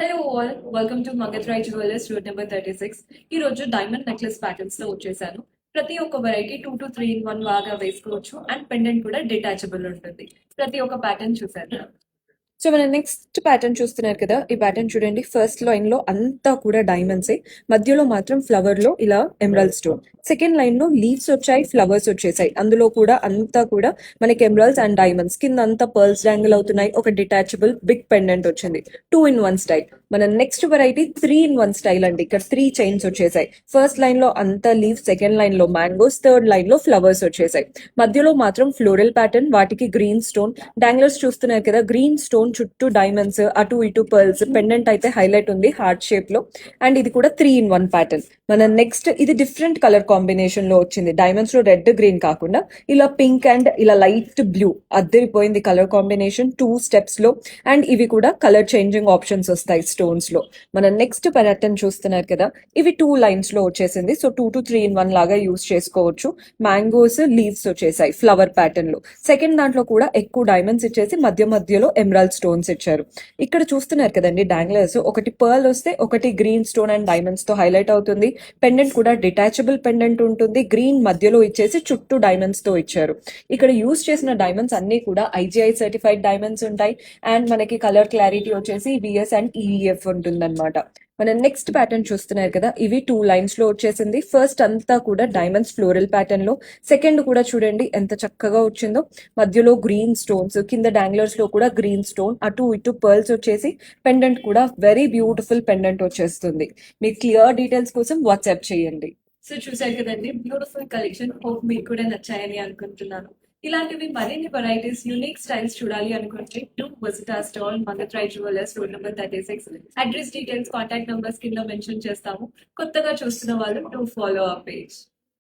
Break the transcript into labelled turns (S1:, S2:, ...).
S1: Hello all welcome to Mangatrai jewellers road number 36. ఈ రోజు diamond necklace patterns తో వచ్చేసాను. ప్రతి ఒక్క వెరైటీ 2 to 3 in 1 లాగా వేసుకోవచ్చు అండ్ పెండెంట్ కూడా డిటాచబుల్ ఉంటుంది. ప్రతి ఒక్క ప్యాటర్న్ చూసాను.
S2: సో మన నెక్స్ట్ ప్యాటర్న్ చూస్తున్నారు కదా, ఈ ప్యాటర్న్ చూడండి. ఫస్ట్ లైన్ లో అంతా కూడా డైమండ్సే, మధ్యలో మాత్రం ఫ్లవర్ లో ఇలా ఎమరాల్డ్ స్టోన్. సెకండ్ లైన్ లో లీవ్స్ వచ్చాయి, ఫ్లవర్స్ వచ్చేసాయి. అందులో కూడా అంతా కూడా మనకి ఎమరాల్డ్స్ అండ్ డైమండ్స్, కింద అంతా పర్ల్స్ డాంగిల్ అవుతున్నాయి. ఒక డిటాచబుల్ బిగ్ పెండెంట్ వచ్చింది, 2 in 1 స్టైల్. మన నెక్స్ట్ వెరైటీ 3 in 1 స్టైల్ అండి. ఇక్కడ 3 చైన్స్ వచ్చేసాయి. ఫస్ట్ లైన్ లో అంతా లీవ్స్, సెకండ్ లైన్ లో మ్యాంగోస్, థర్డ్ లైన్ లో ఫ్లవర్స్ వచ్చేసాయి. మధ్యలో మాత్రం ఫ్లోరల్ ప్యాటర్న్, వాటికి గ్రీన్ స్టోన్ డాంగ్లర్స్ చూస్తున్నారు కదా. గ్రీన్ స్టోన్ చుట్టూ డైమండ్స్, అటు ఇటు పర్ల్స్, పెండెంట్ అయితే హైలైట్ ఉంది హార్ట్ షేప్ లో. అండ్ ఇది కూడా 3 in 1 ప్యాటర్న్. మన నెక్స్ట్ ఇది డిఫరెంట్ కలర్ కాంబినేషన్ లో వచ్చింది. డైమండ్స్ లో రెడ్ గ్రీన్ కాకుండా ఇలా పింక్ అండ్ ఇలా లైట్ బ్లూ అద్దరిపోయింది కలర్ కాంబినేషన్ 2 స్టెప్స్ లో. అండ్ ఇవి కూడా కలర్ చేంజింగ్ ఆప్షన్స్ వస్తాయి స్టోన్స్ లో. మన నెక్స్ట్ ప్యాటర్న్ చూస్తున్నారు కదా, ఇవి 2 లైన్స్ లో వచ్చేసింది. సో 2 to 3 in 1 లాగా యూస్ చేసుకోవచ్చు. మ్యాంగోస్, లీవ్స్ వచ్చేసాయి ఫ్లవర్ ప్యాటర్న్ లో. సెకండ్ దాంట్లో కూడా ఎక్కువ డైమండ్స్ ఇచ్చేసి మధ్య మధ్యలో ఎమరాల్డ్ స్టోన్స్ ఇచ్చారు. ఇక్కడ చూస్తున్నారు కదండి, డాంగ్లర్స్ ఒకటి పర్ల్ వస్తే ఒకటి గ్రీన్ స్టోన్ అండ్ డైమండ్స్ తో హైలైట్ అవుతుంది. పెండెంట్ కూడా డిటాచబుల్ పెండెంట్ ఉంటుంది. గ్రీన్ మధ్యలో ఇచ్చేసి చుట్టూ డైమండ్స్ తో ఇచ్చారు. ఇక్కడ యూస్ చేసిన డైమండ్స్ అన్ని కూడా IGI సర్టిఫైడ్ డైమండ్స్ ఉంటాయి. అండ్ మనకి కలర్ క్లారిటీ వచ్చేసి VS అండ్ EEF ఉంటుందన్నమాట. మన నెక్స్ట్ ప్యాటర్న్ చూస్తున్నారు కదా, ఇవి 2 లైన్స్ లో వచ్చేసింది. ఫస్ట్ అంతా కూడా డైమండ్స్ ఫ్లోరల్ ప్యాటర్న్ లో. సెకండ్ కూడా చూడండి ఎంత చక్కగా వచ్చిందో. మధ్యలో గ్రీన్ స్టోన్స్, కింద డాంగ్లర్స్ లో కూడా గ్రీన్ స్టోన్, అటు ఇటు పర్ల్స్ వచ్చేసి పెండెంట్ కూడా వెరీ బ్యూటిఫుల్ పెండెంట్ వచ్చేస్తుంది. మీ క్లియర్ డీటెయిల్స్ కోసం వాట్సాప్ చేయండి.
S1: సో చూసారు కదండి, బ్యూటిఫుల్ కలెక్షన్. హోప్ మీకు కూడా నచ్చాయని అనుకుంటున్నాను. ఇలాంటివి మరిన్ని వెరైటీస్, యూనిక్ స్టైల్స్ చూడాలి అనుకుంటే to visit our stall Mangatrai jewellers road number 36. Address details, contact numbers కింద మెన్షన్ చేస్తాము. కొత్తగా చూస్తున్న వాళ్ళు టు ఫాలో అవర్ పేజ్.